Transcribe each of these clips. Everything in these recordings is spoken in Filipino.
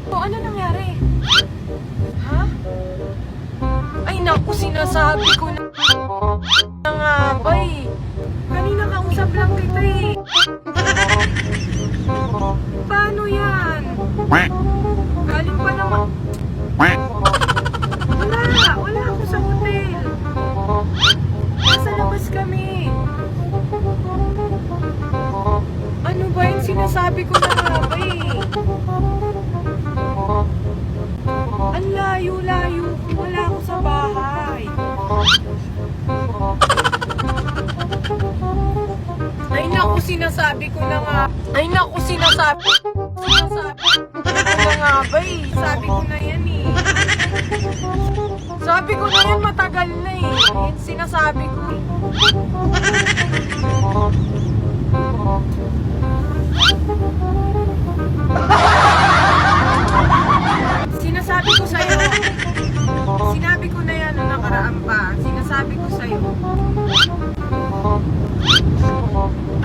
O, ano nangyari? Ha? Ay naku, sinasabi ko na nga ba eh. Kanina kausap lang kita eh. Paano yan? Galing pa naman. Wala ako sa hotel. Nasa labas kami. Ano ba yung sinasabi ko na nga ba eh? Ang layo-layo. Wala ako sa bahay. Ay naku, sinasabi ko na nga. Ay naku, sinasabi ko na nga ba eh. Sabi ko na yan eh. Sabi ko na yan, matagal na eh. Sinasabi ko eh. Sinasabi ko sa'yo. Sinabi ko na yan nung nakaraan pa. Sinasabi ko sa'yo.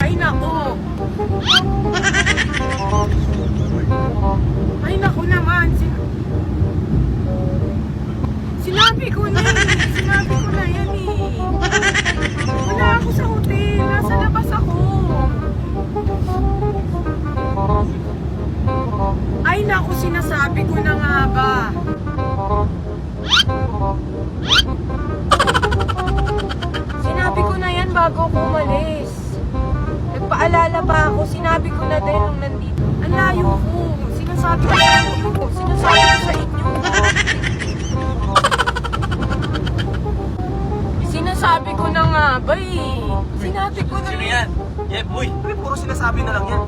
Ay nako. Ay nako naman. Sinabi ko na yan. Sinabi ko na yan eh. Wala ako sa hotel. Nasa labas ako. Ay naku, sinasabi ko na nga ba. Sinabi ko na yan bago ako umalis. Nagpaalala pa ako. Sinabi ko na din nung nandito. Ang layo ko. Sinasabi ko sa inyo. Sinasabi ko sa inyo. Sinasabi ko na nga ba eh. Sinabi ko na. Sino yan? Yeah, boy. Puro sinasabi na lang yan.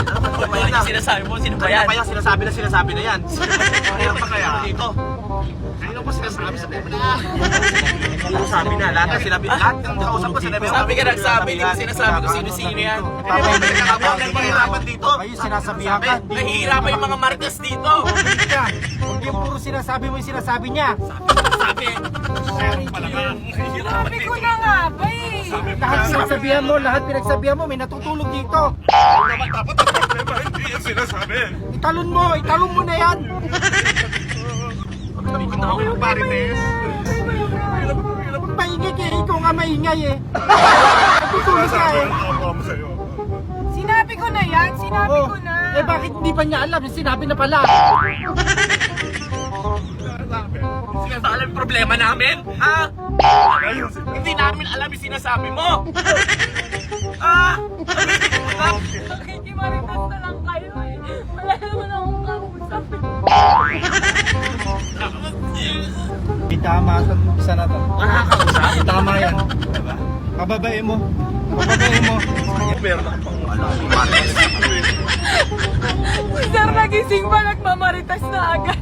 Ano yung sinasabi mo? Sino ba yan? Kaya sinasabi na yan. Kaya pa kaya dito. Kanino pa sinasabi sa pera? Sinasabi na. Lahat ng sinabi. Lahat ng kausap ko sinabi. Sabi ka nagsabi, hindi mo sinasabi kung sino-sino yan. Nahihirapan dito. Kayo sinasabihan ka. Nahihirapan yung mga markas dito. Huwag yung puro sinasabi mo yung sinasabi niya. Sabi. Sabi ko na nga ba eh. Lahat pinagsabihan mo, lahat pinagsabihan mo, may natutulog dito. Dapat ang problema hindi yung sinasabi. Italon mo na yan. Ako yung parites. Maingay ka eh, ikaw nga maingay eh. Natutulog ka eh. Sinabi ko na yan. Sinabi Oh, ko na. eh bakit hindi pa niya alam? Sinabi na pala. Sinasabi yung problema namin? Ha? Hindi namin alam yung sinasabi mo. Nakikimaritas na lang kayo eh. Wala naman akong kausap. Tama ito, isa na ito. Wala kang usap. Tama yan. Pababae mo. Pababae mo. Pero nakapang parites. Si Sir nagising pa, nagmamaritas na agad.